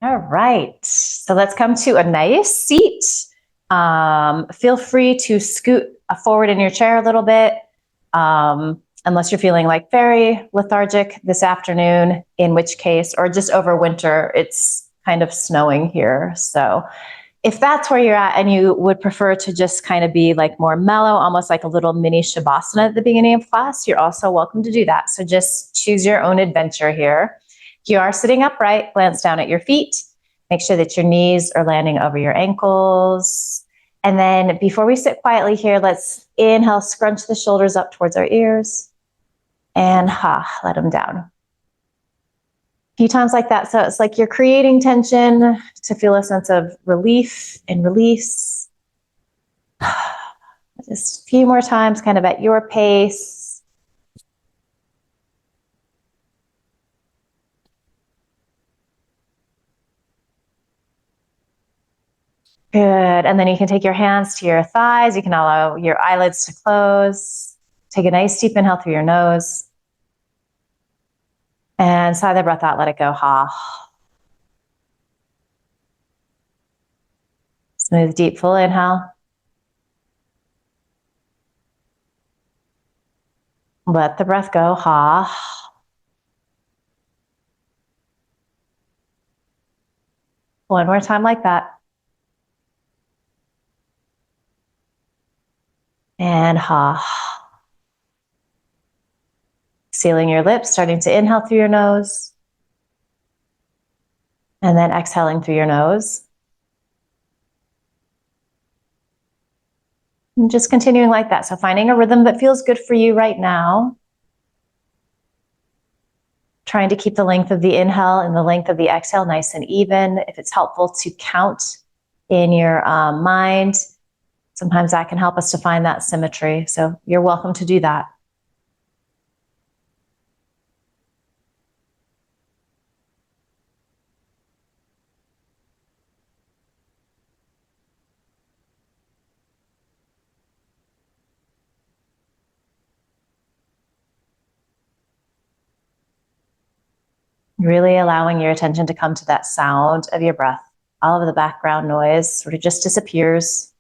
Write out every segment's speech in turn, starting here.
All right, so let's come to a nice seat. Feel free to scoot forward in your chair a little bit, unless you're feeling like very lethargic this afternoon, in which case, or just over winter, it's kind of snowing here. So if that's where you're at and you would prefer to just kind of be like more mellow, almost like a little mini Shavasana at the beginning of class, you're also welcome to do that. So just choose your own adventure here. If you are sitting upright, glance down at your feet. Make sure that your knees are landing over your ankles. And then before we sit quietly here, let's inhale, scrunch the shoulders up towards our ears. And let them down. A few times like that. So it's like you're creating tension to feel a sense of relief and release. Just a few more times, kind of at your pace. Good. And then you can take your hands to your thighs. You can allow your eyelids to close. Take a nice deep inhale through your nose. And sigh the breath out, let it go. Smooth, deep, full inhale. Let the breath go. One more time like that. And Sealing your lips, starting to inhale through your nose. And then exhaling through your nose. And just continuing like that. So finding a rhythm that feels good for you right now. Trying to keep the length of the inhale and the length of the exhale nice and even. If it's helpful to count in your mind, sometimes that can help us to find that symmetry. So you're welcome to do that. Really allowing your attention to come to that sound of your breath. All of the background noise sort of just disappears.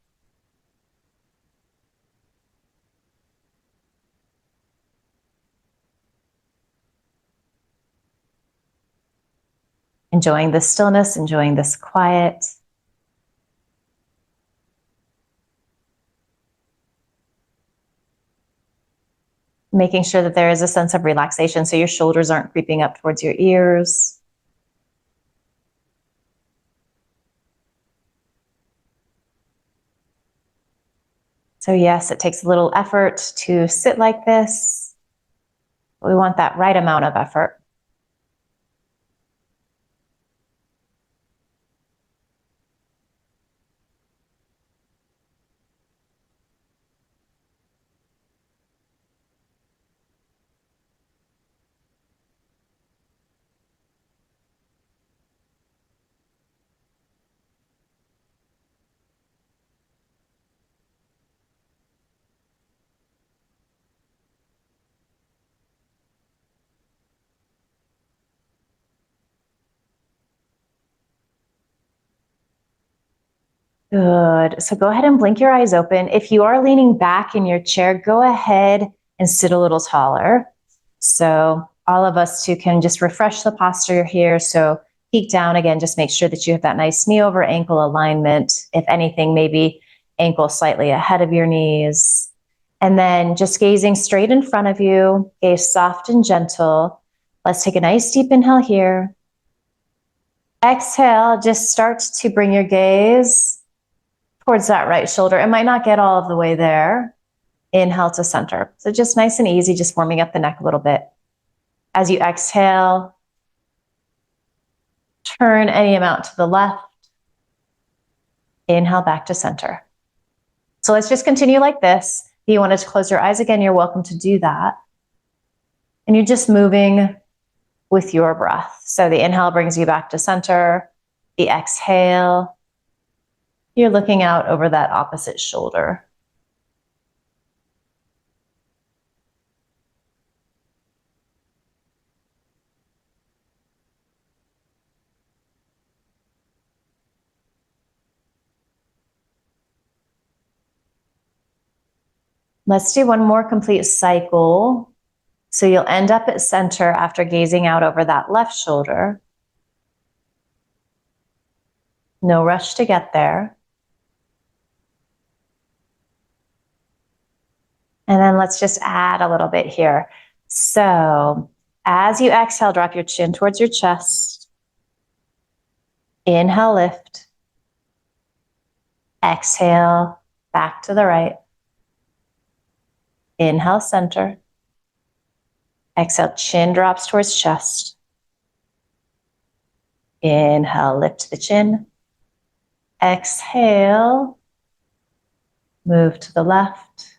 Enjoying this stillness, enjoying this quiet. Making sure that there is a sense of relaxation so your shoulders aren't creeping up towards your ears. So yes, it takes a little effort to sit like this. We want that right amount of effort. Good. So go ahead and blink your eyes open. If you are leaning back in your chair, go ahead and sit a little taller. So all of us too can just refresh the posture here. So peek down again, just make sure that you have that nice knee over ankle alignment. If anything, maybe ankle slightly ahead of your knees. And then just gazing straight in front of you, gaze soft and gentle. Let's take a nice deep inhale here. Exhale, just start to bring your gaze towards that right shoulder. It might not get all of the way there. Inhale to center. So just nice and easy, just warming up the neck a little bit. As you exhale, turn any amount to the left. Inhale back to center. So let's just continue like this. If you wanted to close your eyes again, you're welcome to do that. And you're just moving with your breath. So the inhale brings you back to center. The exhale, you're looking out over that opposite shoulder. Let's do one more complete cycle. So you'll end up at center after gazing out over that left shoulder. No rush to get there. And then let's just add a little bit here. So as you exhale, drop your chin towards your chest. Inhale, lift. Exhale, back to the right. Inhale, center. Exhale, chin drops towards chest. Inhale, lift the chin. Exhale, move to the left.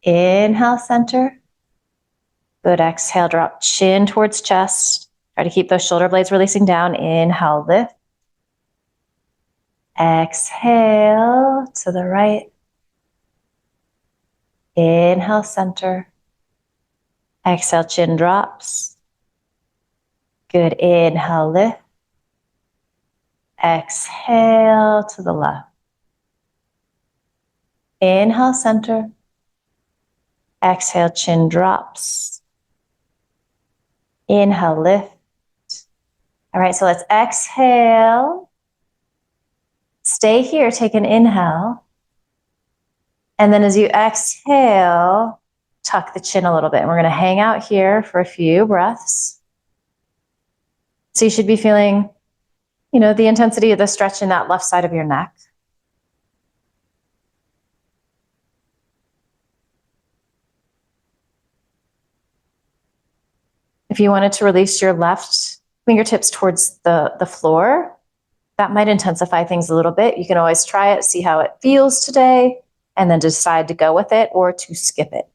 Inhale, center. Good, exhale, drop chin towards chest. Try to keep those shoulder blades releasing down. Inhale, lift. Exhale to the right. Inhale, center. Exhale, chin drops. Good, inhale, lift. Exhale to the left. Inhale, center. Exhale, chin drops. Inhale, lift. All right, so let's exhale. Stay here, take an inhale. And then as you exhale, tuck the chin a little bit. And we're gonna hang out here for a few breaths. So you should be feeling, the intensity of the stretch in that left side of your neck. If you wanted to release your left fingertips towards the floor, that might intensify things a little bit. You can always try it, see how it feels today, and then decide to go with it or to skip it.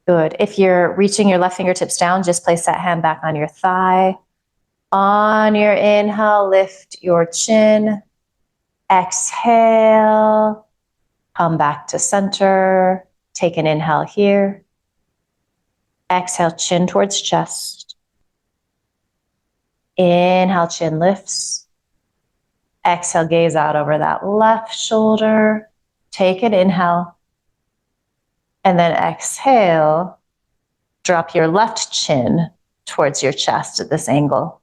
Good. If you're reaching your left fingertips down, just place that hand back on your thigh. On your inhale, lift your chin. Exhale, come back to center. Take an inhale here. Exhale, chin towards chest. Inhale, chin lifts. Exhale, gaze out over that left shoulder. Take an inhale. And then exhale, drop your left chin towards your chest at this angle.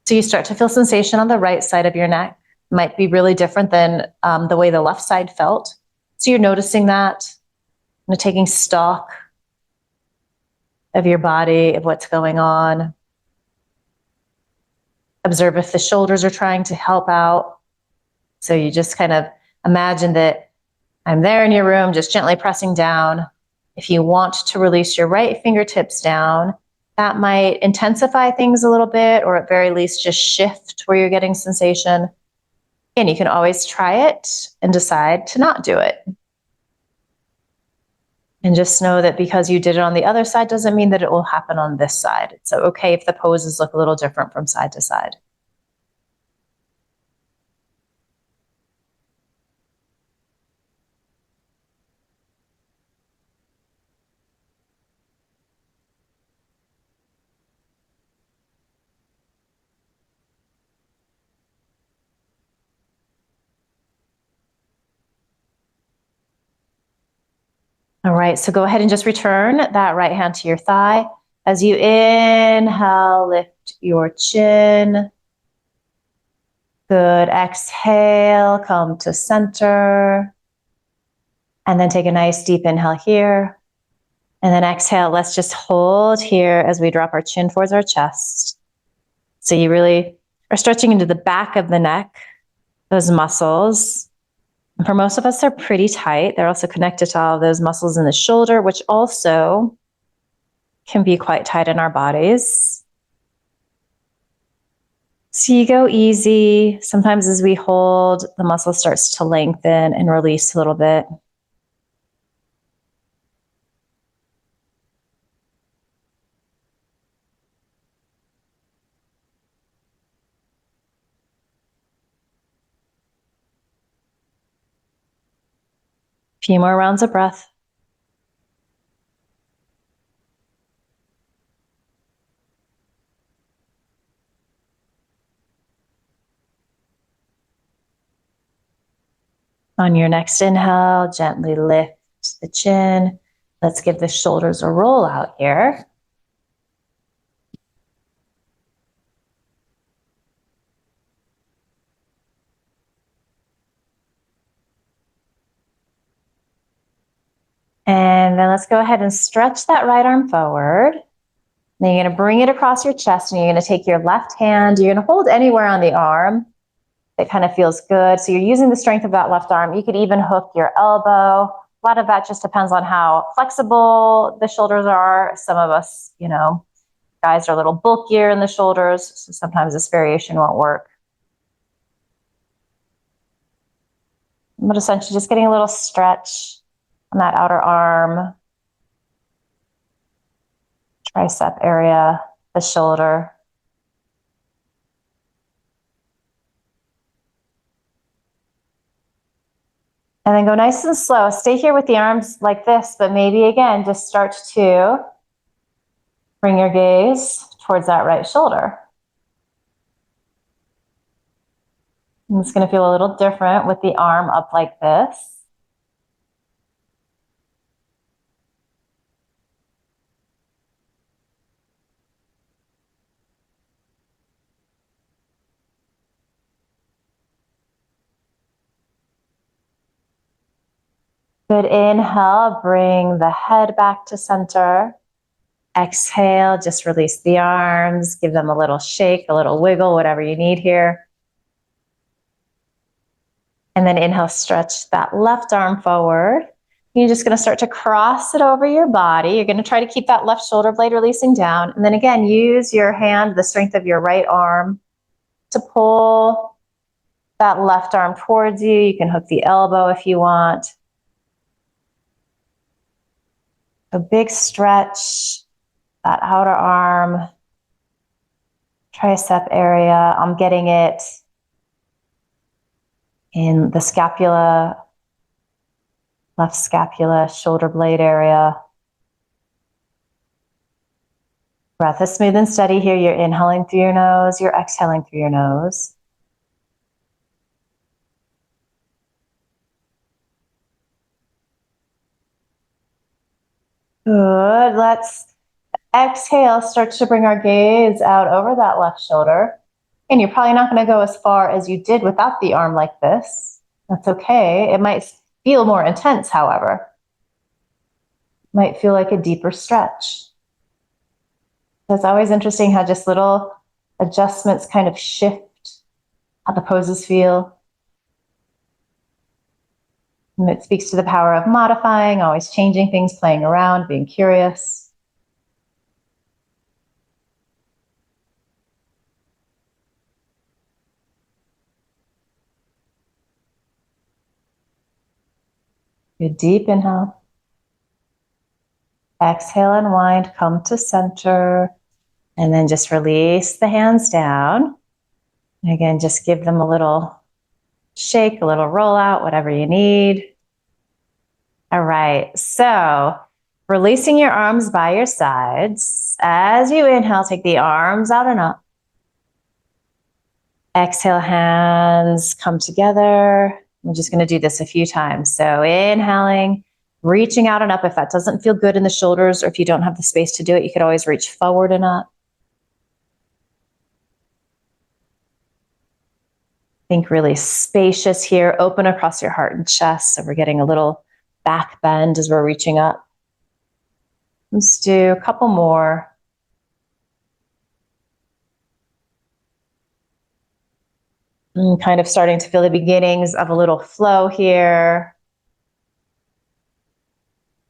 So you start to feel sensation on the right side of your neck. Might be really different than the way the left side felt. So you're noticing that, taking stock of your body, of what's going on. Observe if the shoulders are trying to help out. So you just kind of imagine that I'm there in your room, just gently pressing down. If you want to release your right fingertips down, that might intensify things a little bit, or at very least just shift where you're getting sensation. And you can always try it and decide to not do it. And just know that because you did it on the other side doesn't mean that it will happen on this side. It's okay if the poses look a little different from side to side. All right, so go ahead and just return that right hand to your thigh. As you inhale, lift your chin. Good, exhale, come to center. And then take a nice deep inhale here. And then exhale, let's just hold here as we drop our chin towards our chest. So you really are stretching into the back of the neck, those muscles. And for most of us, they're pretty tight. They're also connected to all of those muscles in the shoulder, which also can be quite tight in our bodies. So you go easy. Sometimes as we hold, the muscle starts to lengthen and release a little bit. Few more rounds of breath. On your next inhale, gently lift the chin. Let's give the shoulders a roll out here. And then let's go ahead and stretch that right arm forward. Then you're going to bring it across your chest, and you're going to take your left hand. You're going to hold anywhere on the arm that kind of feels good. So you're using the strength of that left arm. You could even hook your elbow. A lot of that just depends on how flexible the shoulders are. Some of us, guys are a little bulkier in the shoulders, so sometimes this variation won't work. But essentially just getting a little stretch on that outer arm, tricep area, the shoulder. And then go nice and slow. Stay here with the arms like this, but maybe again, just start to bring your gaze towards that right shoulder. And it's going to feel a little different with the arm up like this. Good inhale, bring the head back to center. Exhale, just release the arms, give them a little shake, a little wiggle, whatever you need here. And then inhale, stretch that left arm forward. You're just going to start to cross it over your body. You're going to try to keep that left shoulder blade releasing down. And then again, use your hand, the strength of your right arm, to pull that left arm towards you. You can hook the elbow if you want. A big stretch, that outer arm, tricep area. I'm getting it in the scapula, left scapula, shoulder blade area. Breath is smooth and steady here. You're inhaling through your nose, you're exhaling through your nose. Good. Let's exhale, start to bring our gaze out over that left shoulder. And you're probably not going to go as far as you did without the arm like this. That's okay. It might feel more intense, however. Might feel like a deeper stretch. So it's always interesting how just little adjustments kind of shift how the poses feel. And it speaks to the power of modifying, always changing things, playing around, being curious. Good deep inhale. Exhale, unwind, come to center. And then just release the hands down. And again, just give them a little shake, a little roll out, whatever you need. All right, so releasing your arms by your sides. As you inhale, take the arms out and up. Exhale, hands come together. We're just going to do this a few times. So inhaling, reaching out and up. If that doesn't feel good in the shoulders, or if you don't have the space to do it, you could always reach forward and up. Think really spacious here. Open across your heart and chest. So we're getting a little back bend as we're reaching up. Let's do a couple more. And kind of starting to feel the beginnings of a little flow here.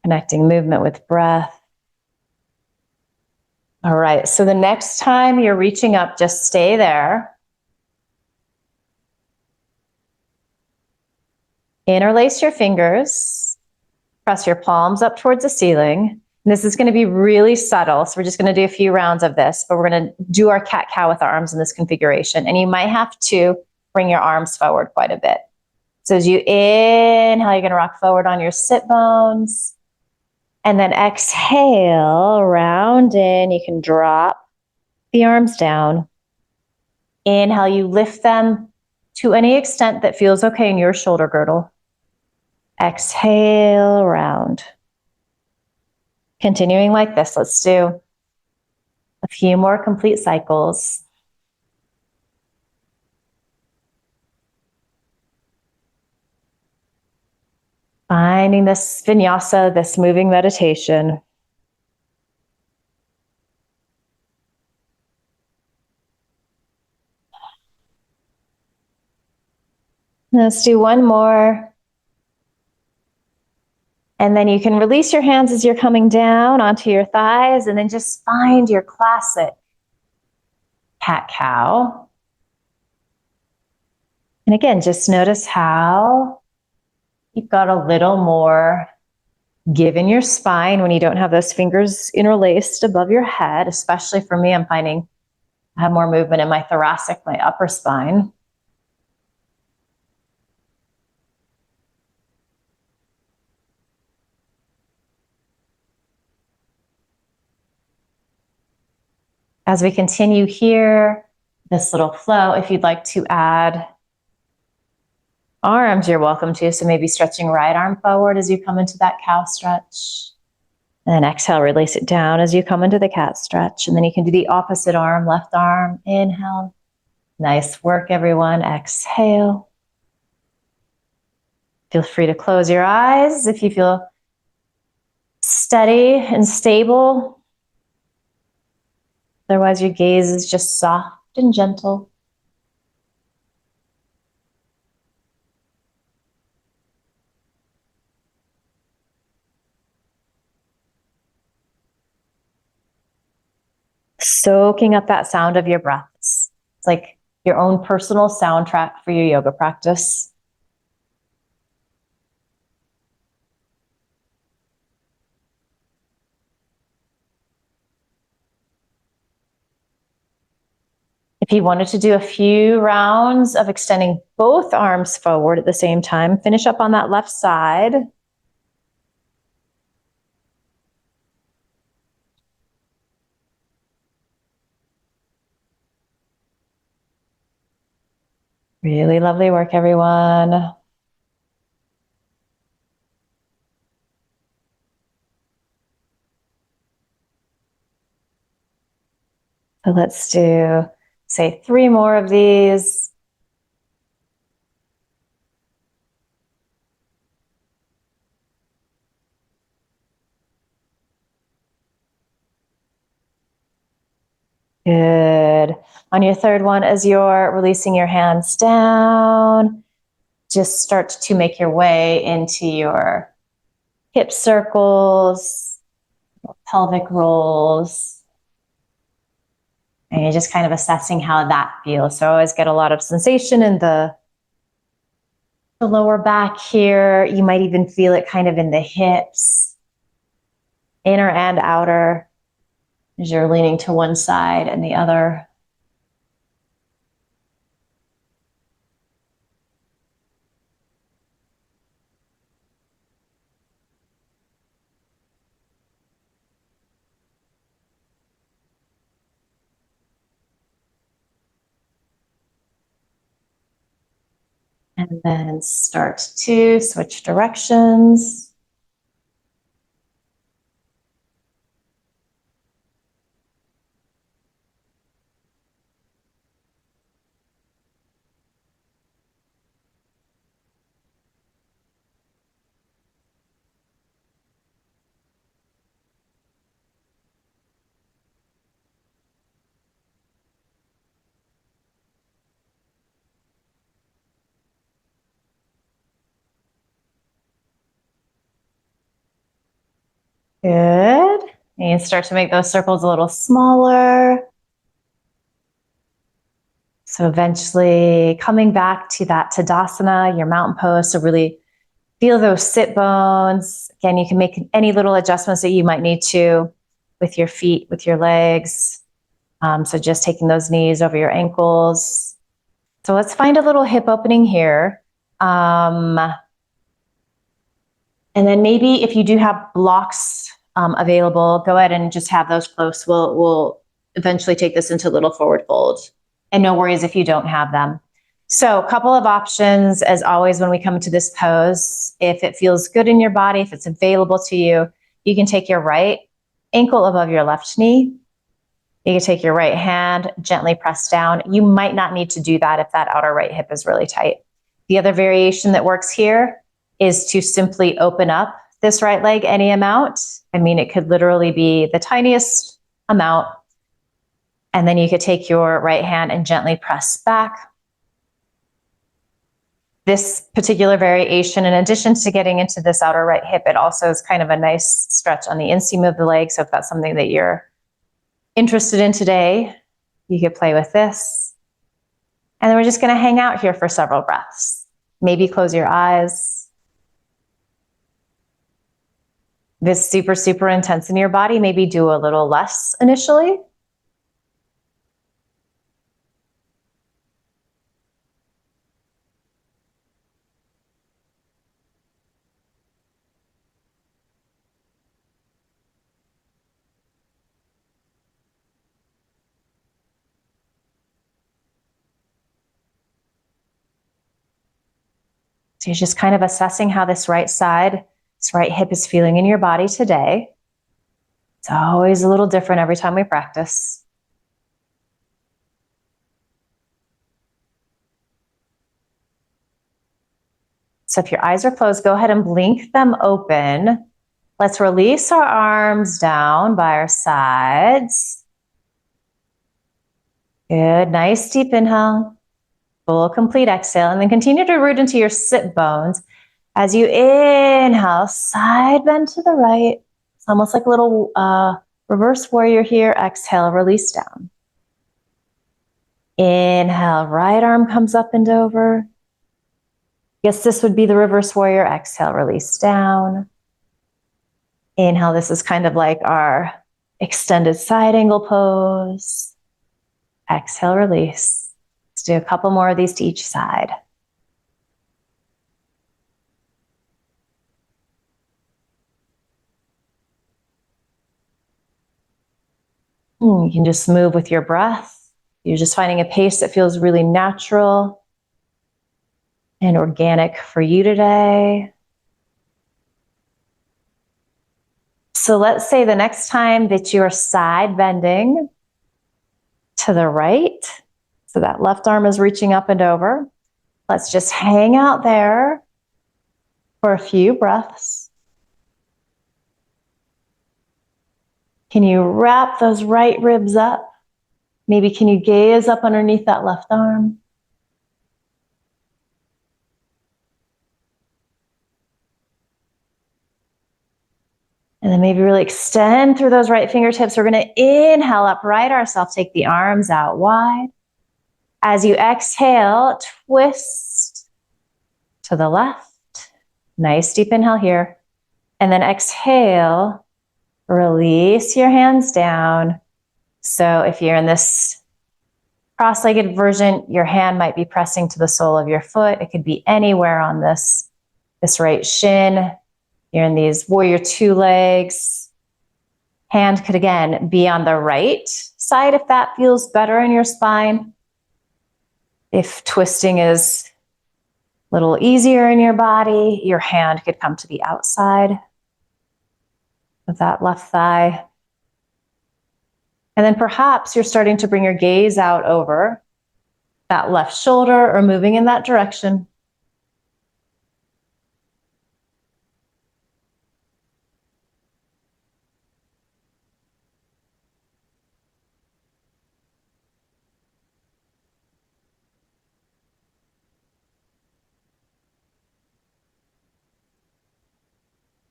Connecting movement with breath. All right, so the next time you're reaching up, just stay there. Interlace your fingers, press your palms up towards the ceiling. And this is going to be really subtle, so we're just going to do a few rounds of this, but we're going to do our cat-cow with our arms in this configuration. And you might have to bring your arms forward quite a bit. So as you inhale, you're going to rock forward on your sit bones. And then exhale, round in. You can drop the arms down. Inhale, you lift them to any extent that feels okay in your shoulder girdle. Exhale, round. Continuing like this, let's do a few more complete cycles. Finding this vinyasa, this moving meditation. Let's do one more. And then you can release your hands as you're coming down onto your thighs, and then just find your classic cat-cow. And again, just notice how you've got a little more give in your spine when you don't have those fingers interlaced above your head. Especially for me, I'm finding I have more movement in my thoracic, my upper spine. As we continue here, this little flow, if you'd like to add arms, you're welcome to. So maybe stretching right arm forward as you come into that cow stretch. And then exhale, release it down as you come into the cat stretch. And then you can do the opposite arm, left arm, inhale. Nice work, everyone. Exhale. Feel free to close your eyes if you feel steady and stable. Otherwise, your gaze is just soft and gentle. Soaking up that sound of your breath. It's like your own personal soundtrack for your yoga practice. If you wanted to do a few rounds of extending both arms forward at the same time, finish up on that left side. Really lovely work, everyone. So let's do, say, 3 more of these. Good. On your third one, as you're releasing your hands down, just start to make your way into your hip circles, pelvic rolls. And you're just kind of assessing how that feels. So I always get a lot of sensation in the lower back here. You might even feel it kind of in the hips, inner and outer, as you're leaning to one side and the other. And then start to switch directions. Good. And start to make those circles a little smaller. So eventually coming back to that Tadasana, your mountain pose. So really feel those sit bones. Again, you can make any little adjustments that you might need to with your feet, with your legs. So just taking those knees over your ankles. So let's find a little hip opening here. And then maybe if you do have blocks available, go ahead and just have those close. We'll eventually take this into a little forward fold. And no worries if you don't have them. So a couple of options, as always, when we come to this pose. If it feels good in your body, if it's available to you, you can take your right ankle above your left knee. You can take your right hand, gently press down. You might not need to do that if that outer right hip is really tight. The other variation that works here is to simply open up this right leg any amount. I mean, it could literally be the tiniest amount. And then you could take your right hand and gently press back. This particular variation, in addition to getting into this outer right hip, it also is kind of a nice stretch on the inseam of the leg. So if that's something that you're interested in today, you could play with this. And then we're just going to hang out here for several breaths. Maybe close your eyes. If it's super, super intense in your body, maybe do a little less initially. So you're just kind of assessing how this right side, this right hip is feeling in your body today. It's always a little different every time we practice. So if your eyes are closed, go ahead and blink them open. Let's release our arms down by our sides. Good, nice deep inhale. Full complete exhale, and then continue to root into your sit bones. As you inhale, side bend to the right. It's almost like a little reverse warrior here. Exhale, release down. Inhale, right arm comes up and over. Guess this would be the reverse warrior. Exhale, release down. Inhale, this is kind of like our extended side angle pose. Exhale, release. Let's do a couple more of these to each side. You can just move with your breath. You're just finding a pace that feels really natural and organic for you today. So let's say the next time that you're side bending to the right, so that left arm is reaching up and over, let's just hang out there for a few breaths. Can you wrap those right ribs up? Maybe can you gaze up underneath that left arm? And then maybe really extend through those right fingertips. We're going to inhale, upright ourselves, take the arms out wide. As you exhale, twist to the left. Nice deep inhale here. And then exhale, release your hands down. So if you're in this cross-legged version, your hand might be pressing to the sole of your foot. It could be anywhere on this right shin. You're in these warrior two legs. Hand could again be on the right side if that feels better in your spine. If twisting is a little easier in your body, your hand could come to the outside of that left thigh. And then perhaps you're starting to bring your gaze out over that left shoulder or moving in that direction.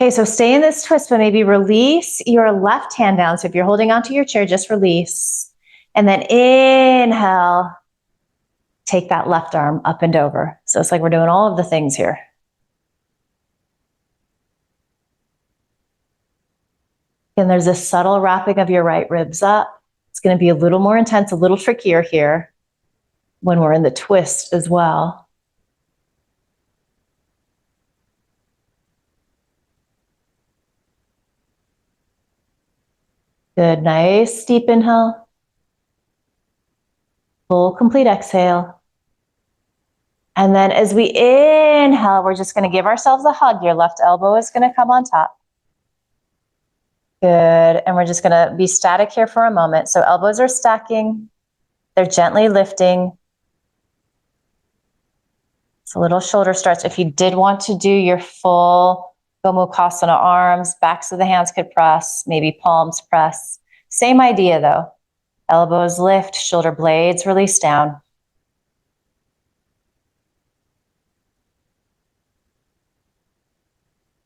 Okay, so stay in this twist, but maybe release your left hand down. So if you're holding onto your chair, just release. And then inhale, take that left arm up and over. So it's like we're doing all of the things here. And there's this subtle wrapping of your right ribs up. It's going to be a little more intense, a little trickier here when we're in the twist as well. Good, nice deep inhale. Full complete exhale. And then as we inhale, we're just going to give ourselves a hug. Your left elbow is going to come on top. Good. And we're just going to be static here for a moment. So elbows are stacking. They're gently lifting. It's a little shoulder stretch. If you did want to do your full Gomukhasana arms, backs of the hands could press, maybe palms press. Same idea though. Elbows lift, shoulder blades release down.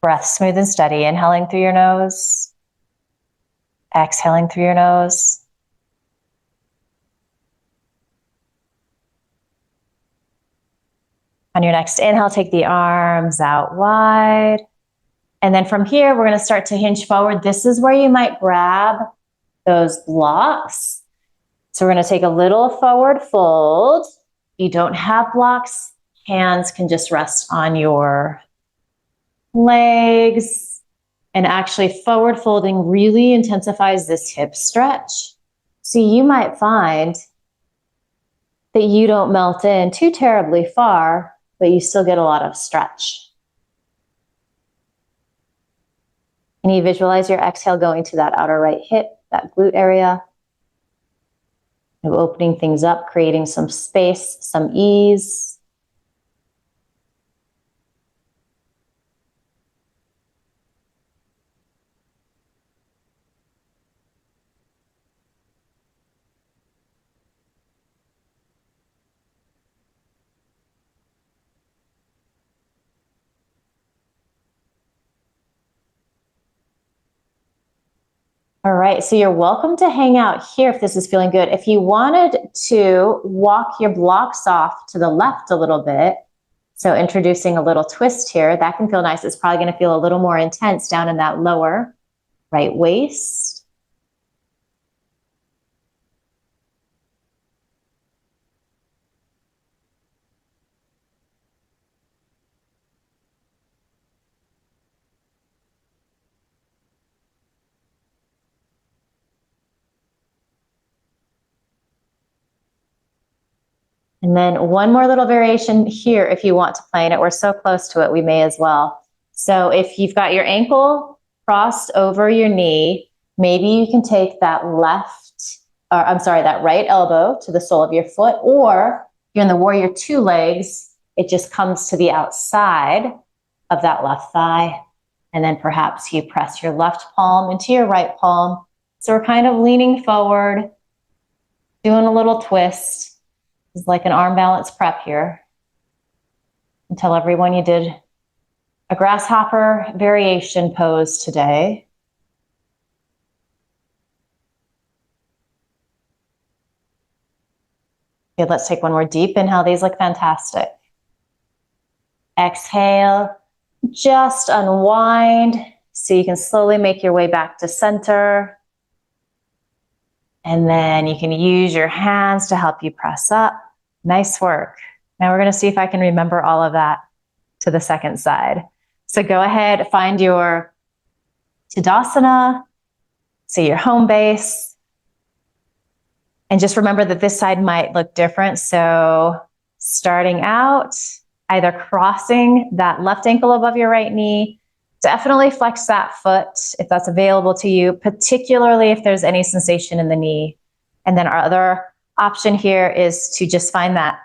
Breath smooth and steady. Inhaling through your nose. Exhaling through your nose. On your next inhale, take the arms out wide. And then from here, we're going to start to hinge forward. This is where you might grab those blocks. So we're going to take a little forward fold. If you don't have blocks, hands can just rest on your legs. And actually forward folding really intensifies this hip stretch. So you might find that you don't melt in too terribly far, but you still get a lot of stretch. Can you visualize your exhale going to that outer right hip, that glute area? And opening things up, creating some space, some ease. All right, so you're welcome to hang out here if this is feeling good. If you wanted to walk your blocks off to the left a little bit, so introducing a little twist here, that can feel nice. It's probably going to feel a little more intense down in that lower right waist. And then one more little variation here if you want to play in it. We're so close to it, we may as well. So if you've got your ankle crossed over your knee, maybe you can take that that right elbow to the sole of your foot, or if you're in the warrior two legs, it just comes to the outside of that left thigh. And then perhaps you press your left palm into your right palm. So we're kind of leaning forward, doing a little twist. It's like an arm balance prep here. And tell everyone you did a grasshopper variation pose today. Okay, let's take one more deep inhale. These look fantastic. Exhale, just unwind so you can slowly make your way back to center. And then you can use your hands to help you press up. Nice work. Now we're going to see if I can remember all of that to the second side. So go ahead, find your Tadasana, so your home base. And just remember that this side might look different. So starting out, either crossing that left ankle above your right knee, definitely flex that foot if that's available to you, particularly if there's any sensation in the knee. And then our other option here is to just find that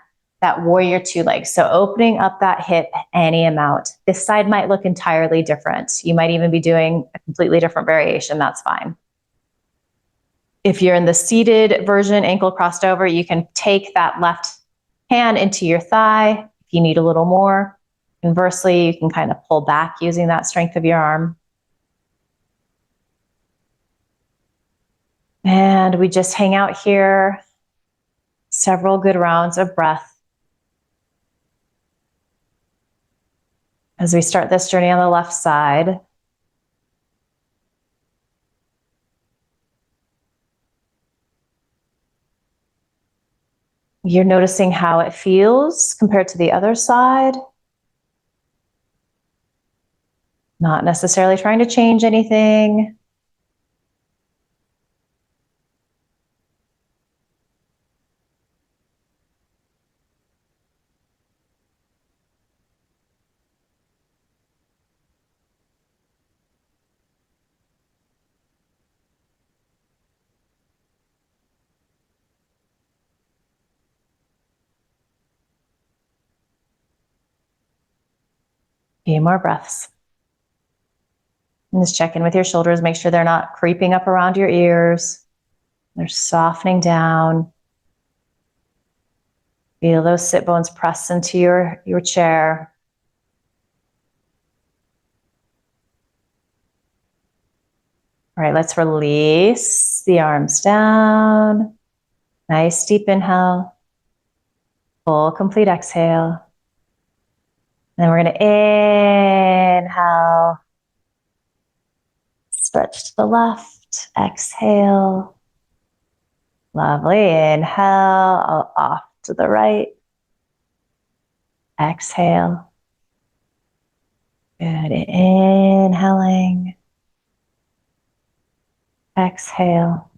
warrior two legs. So opening up that hip any amount. This side might look entirely different. You might even be doing a completely different variation. That's fine. If you're in the seated version, ankle crossed over, you can take that left hand into your thigh if you need a little more. Conversely, you can kind of pull back using that strength of your arm. And we just hang out here, several good rounds of breath as we start this journey on the left side. You're noticing how it feels compared to the other side. Not necessarily trying to change anything. Few more breaths. And just check in with your shoulders. Make sure they're not creeping up around your ears. They're softening down. Feel those sit bones press into your chair. All right, let's release the arms down. Nice deep inhale. Full complete exhale. And then we're going to inhale. Stretch to the left. Exhale. Lovely. Inhale. Off to the right. Exhale. Good. Inhaling. Exhale.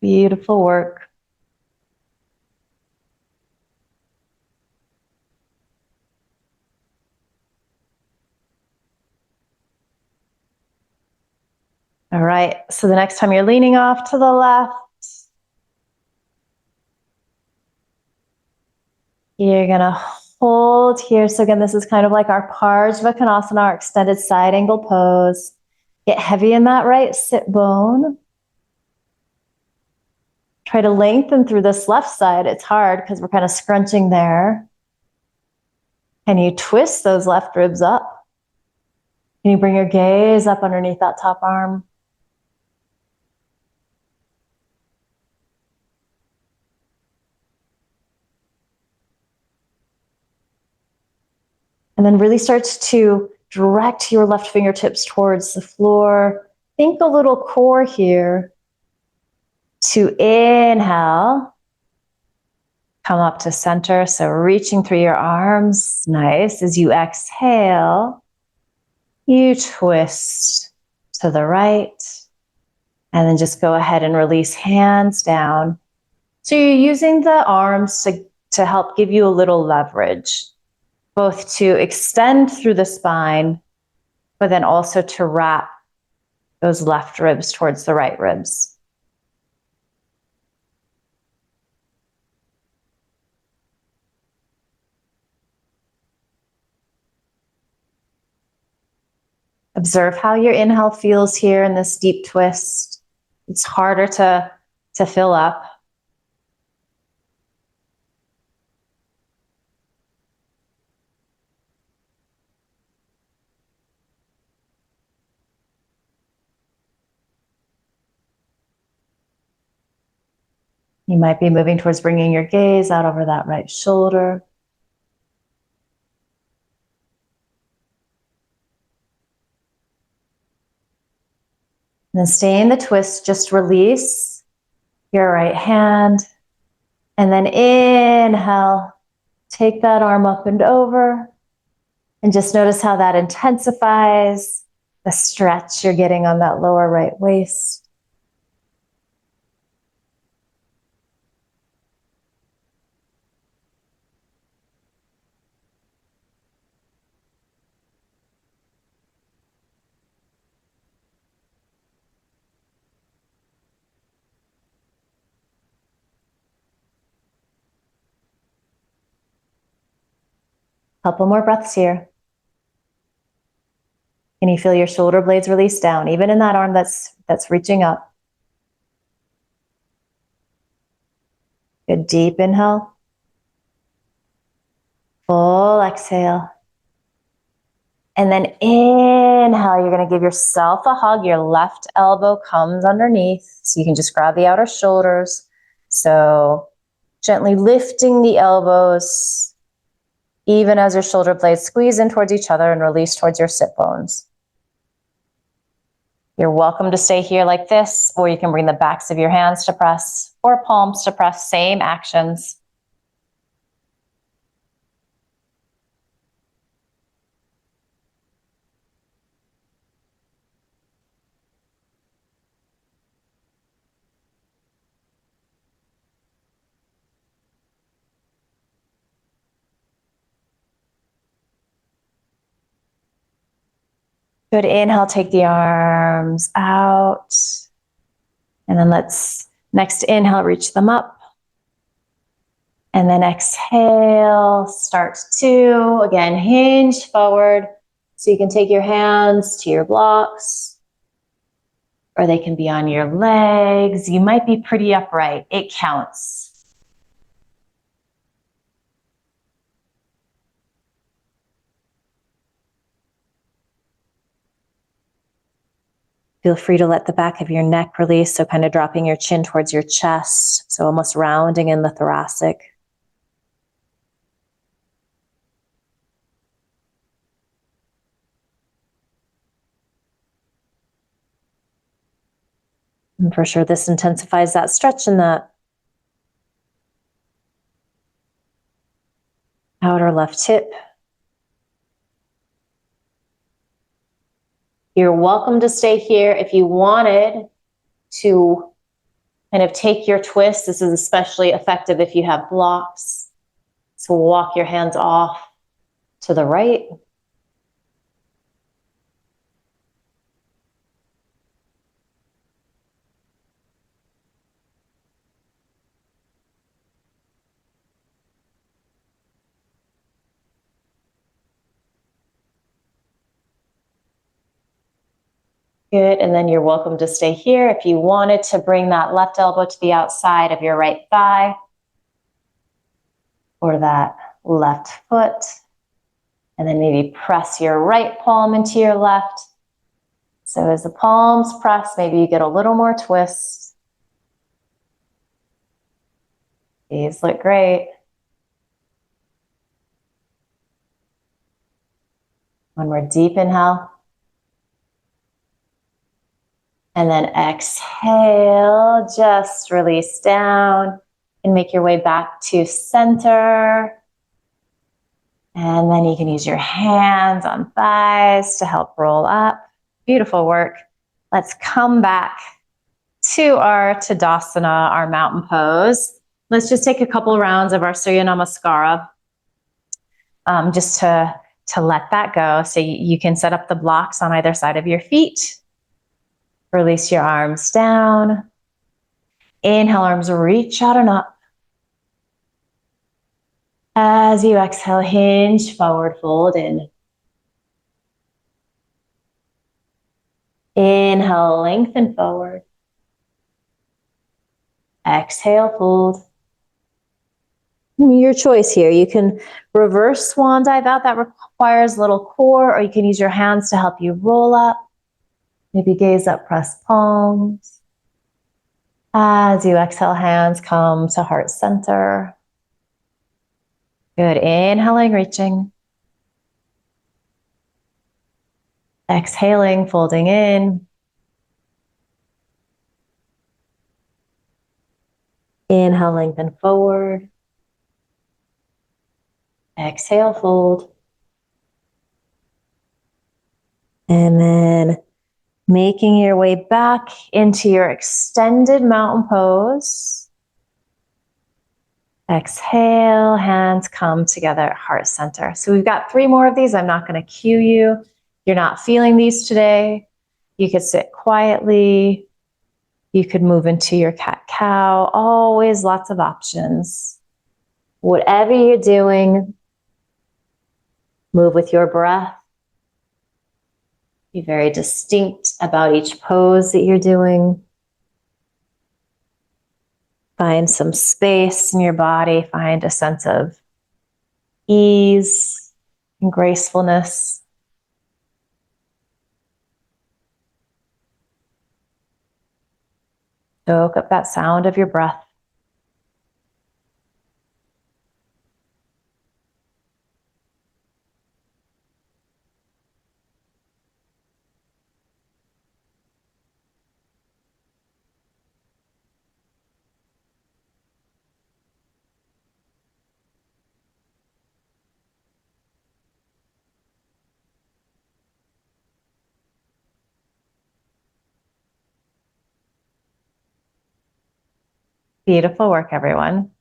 Beautiful work. All right, so the next time you're leaning off to the left, you're gonna hold here. So again, this is kind of like our Parsvakonasana, our extended side angle pose. Get heavy in that right sit bone. Try to lengthen through this left side. It's hard because we're kind of scrunching there. Can you twist those left ribs up? Can you bring your gaze up underneath that top arm? And then really start to direct your left fingertips towards the floor. Think a little core here. To inhale, come up to center. So reaching through your arms. Nice. As you exhale, you twist to the right. And then just go ahead and release hands down. So you're using the arms to help give you a little leverage, both to extend through the spine, but then also to wrap those left ribs towards the right ribs. Observe how your inhale feels here in this deep twist. It's harder to fill up. You might be moving towards bringing your gaze out over that right shoulder. And then stay in the twist, just release your right hand. And then inhale, take that arm up and over. And just notice how that intensifies the stretch you're getting on that lower right waist. Couple more breaths here. Can you feel your shoulder blades release down, even in that arm that's reaching up? Good deep inhale. Full exhale. And then inhale, you're gonna give yourself a hug. Your left elbow comes underneath, so you can just grab the outer shoulders. So gently lifting the elbows, even as your shoulder blades squeeze in towards each other and release towards your sit bones. You're welcome to stay here like this, or you can bring the backs of your hands to press or palms to press, same actions. Good, inhale, take the arms out. And then let's, next inhale, reach them up. And then exhale, start two. Again, hinge forward. So you can take your hands to your blocks, or they can be on your legs. You might be pretty upright. It counts. Feel free to let the back of your neck release, so kind of dropping your chin towards your chest, so almost rounding in the thoracic. And for sure, this intensifies that stretch in that outer left hip. You're welcome to stay here. If you wanted to kind of take your twist, this is especially effective if you have blocks. So walk your hands off to the right. Good, and then you're welcome to stay here. If you wanted to bring that left elbow to the outside of your right thigh, or that left foot, and then maybe press your right palm into your left. So as the palms press, maybe you get a little more twist. These look great. One more deep inhale. And then exhale, just release down and make your way back to center. And then you can use your hands on thighs to help roll up. Beautiful work. Let's come back to our Tadasana, our mountain pose. Let's just take a couple rounds of our Surya Namaskara, just to let that go. So you can set up the blocks on either side of your feet. Release your arms down. Inhale, arms reach out and up. As you exhale, hinge, forward fold in. Inhale, lengthen forward. Exhale, fold. Your choice here. You can reverse swan dive out. That requires a little core, or you can use your hands to help you roll up. Maybe gaze up, press palms. As you exhale, hands come to heart center. Good. Inhaling, reaching. Exhaling, folding in. Inhale, lengthen forward. Exhale, fold. And then making your way back into your extended mountain pose. Exhale, hands come together at heart center. So we've got 3 more of these. I'm not going to cue you. You're not feeling these today. You could sit quietly. You could move into your cat-cow. Always lots of options. Whatever you're doing, move with your breath. Be very distinct about each pose that you're doing. Find some space in your body. Find a sense of ease and gracefulness. Soak up that sound of your breath. Beautiful work, everyone.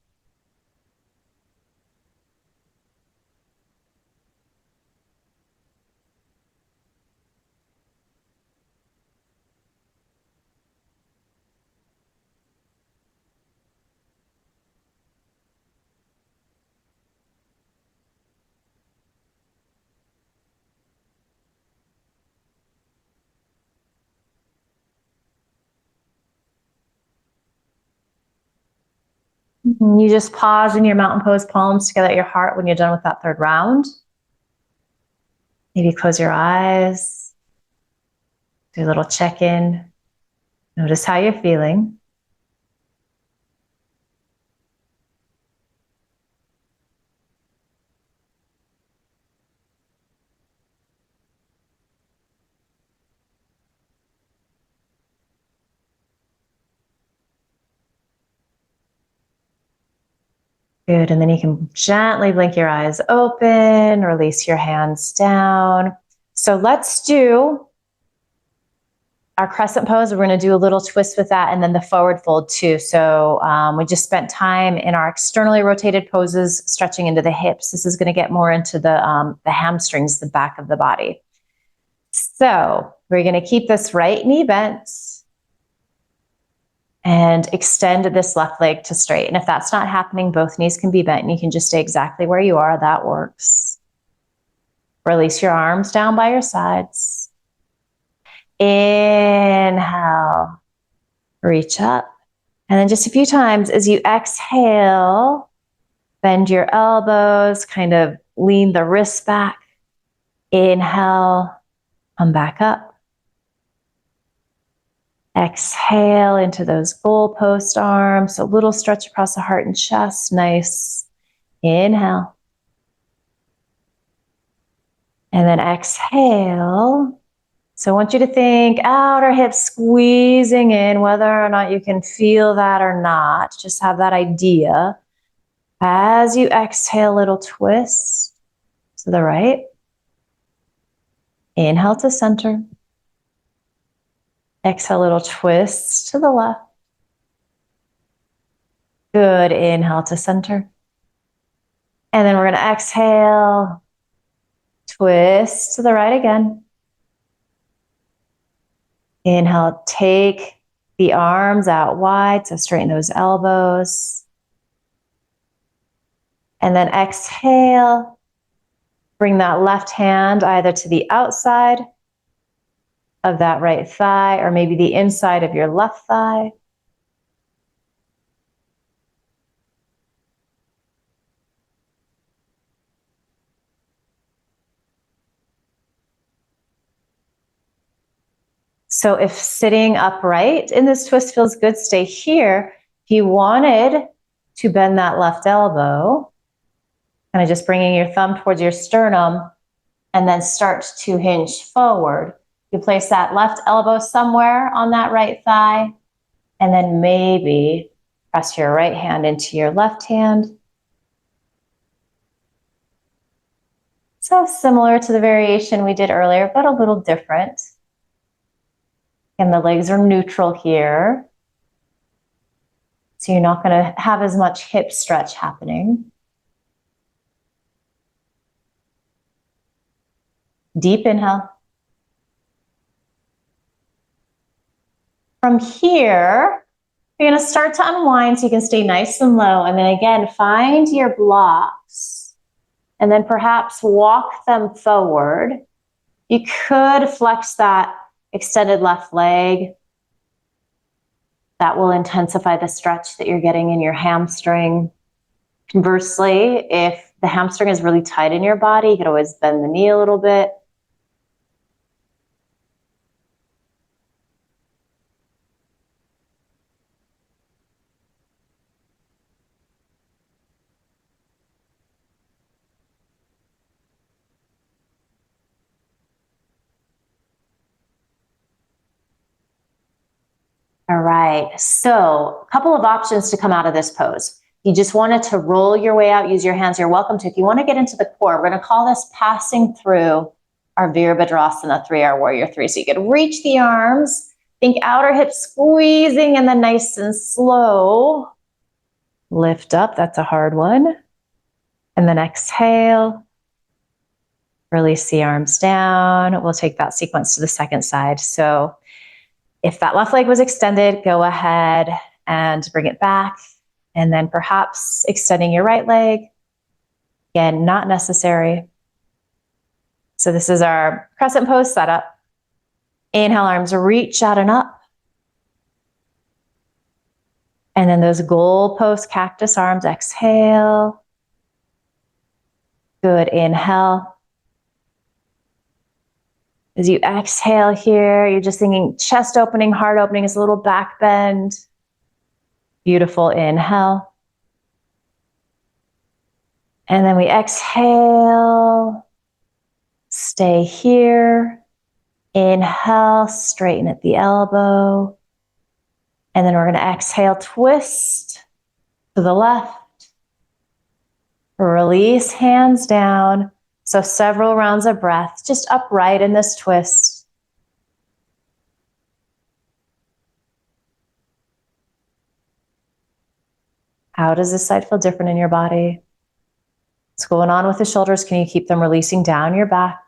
You just pause in your mountain pose, palms together at your heart when you're done with that third round. Maybe close your eyes. Do a little check-in. Notice how you're feeling. Good, and then you can gently blink your eyes open, release your hands down. So let's do our crescent pose. We're gonna do a little twist with that and then the forward fold too. So we just spent time in our externally rotated poses, stretching into the hips. This is gonna get more into the hamstrings, the back of the body. So we're gonna keep this right knee bent and extend this left leg to straight. And if that's not happening, both knees can be bent and you can just stay exactly where you are. That works. Release your arms down by your sides. Inhale, reach up. And then just a few times as you exhale, bend your elbows, kind of lean the wrists back. Inhale, come back up. Exhale into those goalpost arms. A little stretch across the heart and chest. Nice. Inhale. And then exhale. So I want you to think outer hips squeezing in, whether or not you can feel that or not. Just have that idea. As you exhale, little twist to the right. Inhale to center. Exhale, little twist to the left. Good, inhale to center. And then we're gonna exhale, twist to the right again. Inhale, take the arms out wide, so straighten those elbows. And then exhale, bring that left hand either to the outside of that right thigh or maybe the inside of your left thigh. So if sitting upright in this twist feels good, stay here. If you wanted to bend that left elbow, kind of just bringing your thumb towards your sternum and then start to hinge forward. You place that left elbow somewhere on that right thigh and then maybe press your right hand into your left hand. So similar to the variation we did earlier, but a little different. And the legs are neutral here. So you're not going to have as much hip stretch happening. Deep inhale. From here, you're going to start to unwind so you can stay nice and low. And then again, find your blocks. And then perhaps walk them forward. You could flex that extended left leg. That will intensify the stretch that you're getting in your hamstring. Conversely, if the hamstring is really tight in your body, you could always bend the knee a little bit. All right, so a couple of options to come out of this pose. You just wanted to roll your way out, use your hands, you're welcome to. If you want to get into the core, we're going to call this passing through our Virabhadrasana 3-hour warrior 3. So you could reach the arms, think outer hips squeezing, and then nice and slow. Lift up, that's a hard one. And then exhale. Release the arms down. We'll take that sequence to the second side. So if that left leg was extended, go ahead and bring it back. And then perhaps extending your right leg. Again, not necessary. So this is our crescent pose setup. Inhale, arms reach out and up. And then those goalpost cactus arms, exhale. Good, inhale. As you exhale here, you're just thinking chest opening, heart opening, is a little back bend. Beautiful, inhale. And then we exhale, stay here. Inhale, straighten at the elbow. And then we're going to exhale, twist to the left. Release hands down. So several rounds of breath, just upright in this twist. How does this side feel different in your body? What's going on with the shoulders? Can you keep them releasing down your back?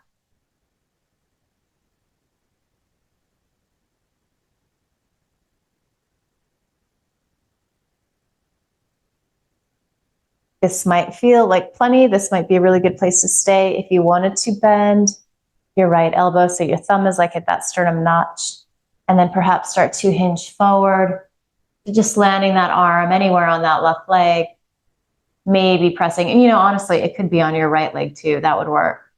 This might feel like plenty. This might be a really good place to stay. If you wanted to bend your right elbow so your thumb is like at that sternum notch, and then perhaps start to hinge forward, just landing that arm anywhere on that left leg, maybe pressing, and honestly, it could be on your right leg too. That would work.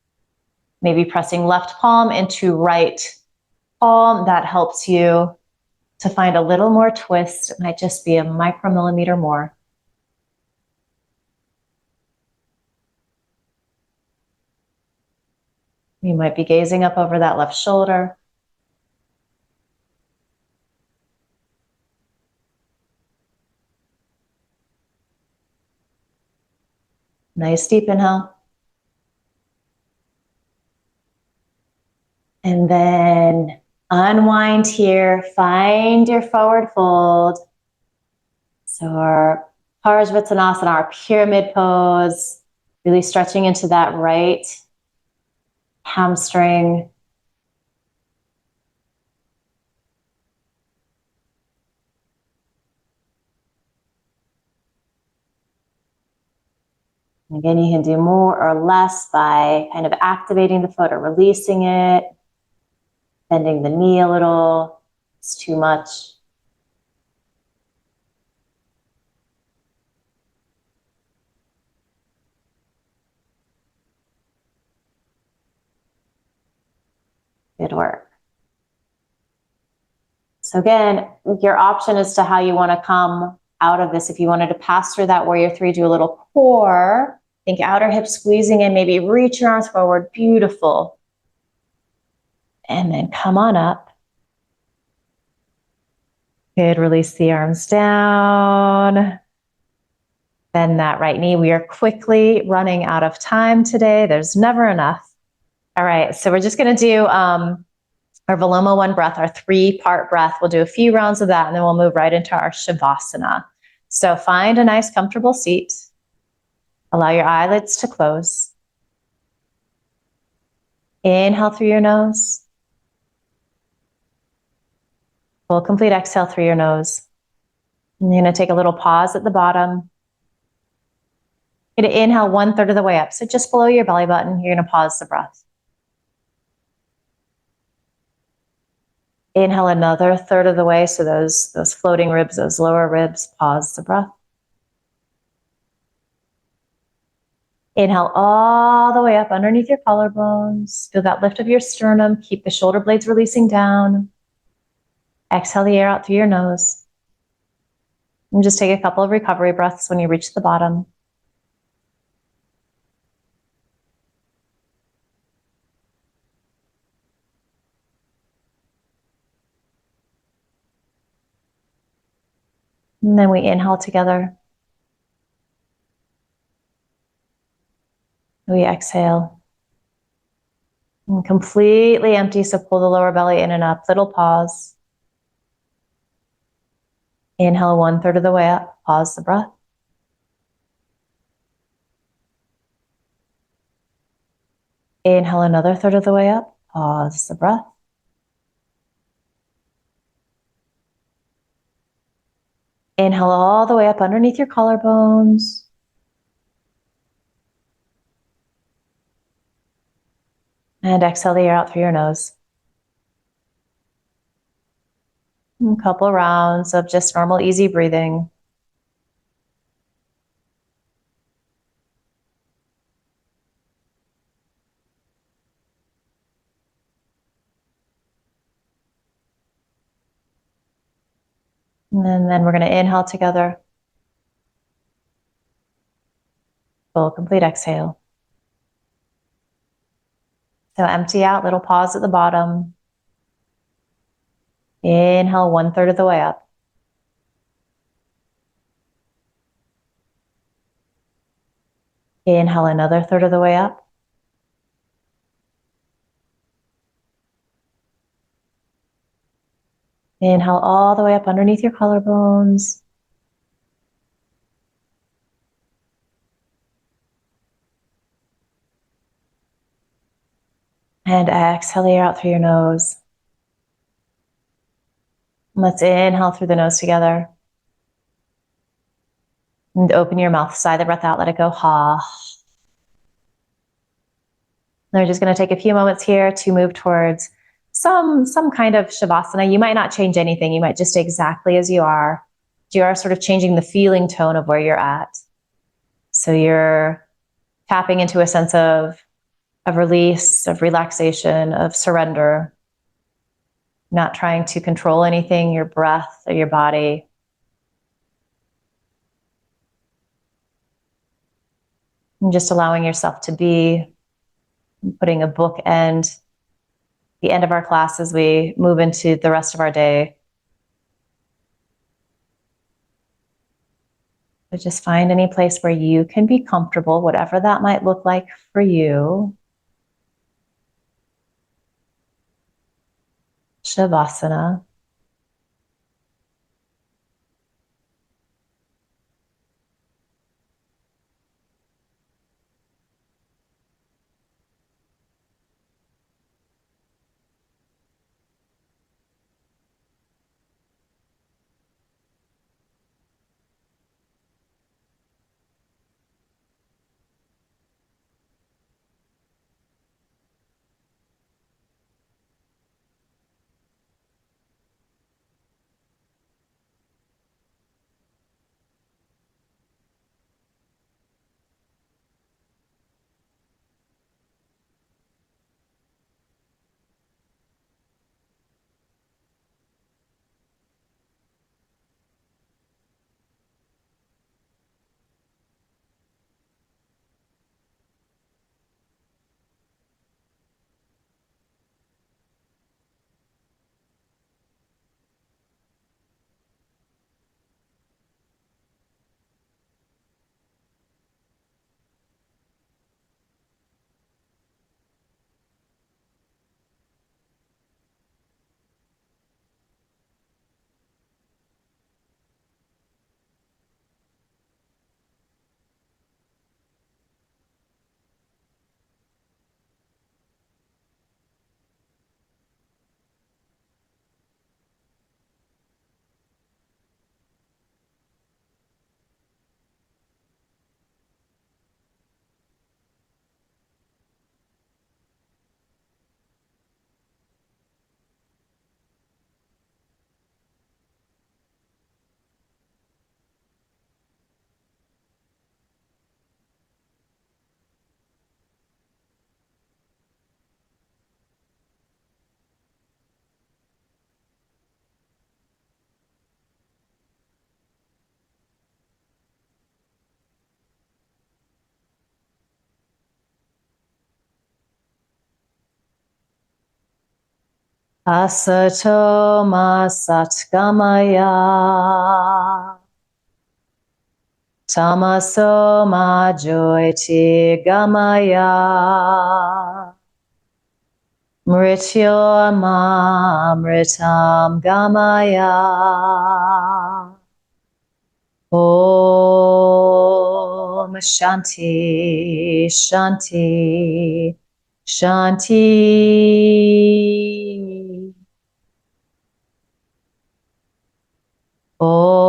Maybe pressing left palm into right palm. That helps you to find a little more twist. It might just be a micromillimeter more. You might be gazing up over that left shoulder. Nice deep inhale. And then unwind here. Find your forward fold. So our Parsvottanasana, our pyramid pose, really stretching into that right hamstring. And again, you can do more or less by kind of activating the foot or releasing it, bending the knee a little. It's too much. Good work. So again, your option as to how you want to come out of this. If you wanted to pass through that warrior three, do a little core, think outer hip squeezing in, maybe reach your arms forward, beautiful. And then come on up. Good, release the arms down. Bend that right knee. We are quickly running out of time today. There's never enough. All right, so we're just gonna do our Viloma I breath, our 3-part breath. We'll do a few rounds of that and then we'll move right into our Shavasana. So find a nice comfortable seat. Allow your eyelids to close. Inhale through your nose. Full complete exhale through your nose. And you're gonna take a little pause at the bottom. You're gonna inhale 1/3 of the way up. So just below your belly button, you're gonna pause the breath. Inhale another 1/3 of the way. So those floating ribs, those lower ribs, pause the breath. Inhale all the way up underneath your collarbones. Feel that lift of your sternum. Keep the shoulder blades releasing down. Exhale the air out through your nose. And just take a couple of recovery breaths when you reach the bottom. And then we inhale together. We exhale. And completely empty, so pull the lower belly in and up. Little pause. Inhale 1/3 of the way up. Pause the breath. Inhale another 1/3 of the way up. Pause the breath. Inhale all the way up underneath your collarbones. And exhale the air out through your nose. A couple rounds of just normal, easy breathing. And then we're going to inhale together. Full, complete exhale. So empty out, little pause at the bottom. Inhale 1/3 of the way up. Inhale another 1/3 of the way up. Inhale all the way up underneath your collarbones. And exhale air out through your nose. Let's inhale through the nose together. And open your mouth, sigh the breath out, let it go. Ha. We're just going to take a few moments here to move towards some kind of shavasana. You might not change anything. You might just stay exactly as you are. You are sort of changing the feeling tone of where you're at. So you're tapping into a sense of release, of relaxation, of surrender. Not trying to control anything, your breath or your body. And just allowing yourself to be, putting a bookend, the end of our class as we move into the rest of our day. But just find any place where you can be comfortable, whatever that might look like for you. Shavasana. Asato ma satgamaya. Tamaso ma joyti gamaya. Mrityo ma mritam gamaya. Om Shanti, Shanti, Shanti. Om.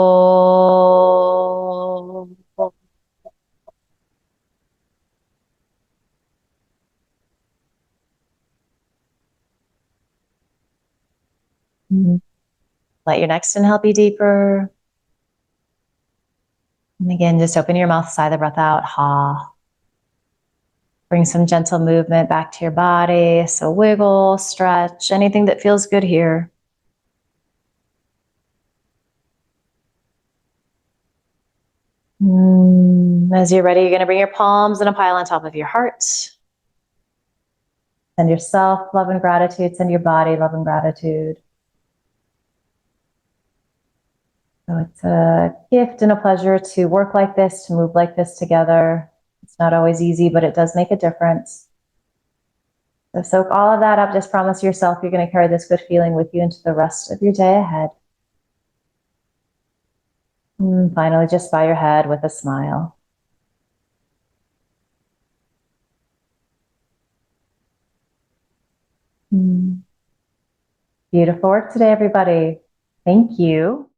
Let your next inhale be deeper. And again, just open your mouth, sigh the breath out. Ha. Bring some gentle movement back to your body. So wiggle, stretch, anything that feels good here. As you're ready, you're going to bring your palms in a pile on top of your heart. Send yourself love and gratitude. Send your body love and gratitude. So it's a gift and a pleasure to work like this, to move like this together. It's not always easy, but it does make a difference. So soak all of that up. Just promise yourself you're going to carry this good feeling with you into the rest of your day ahead. And finally, just bow your head with a smile. Beautiful work today, everybody. Thank you.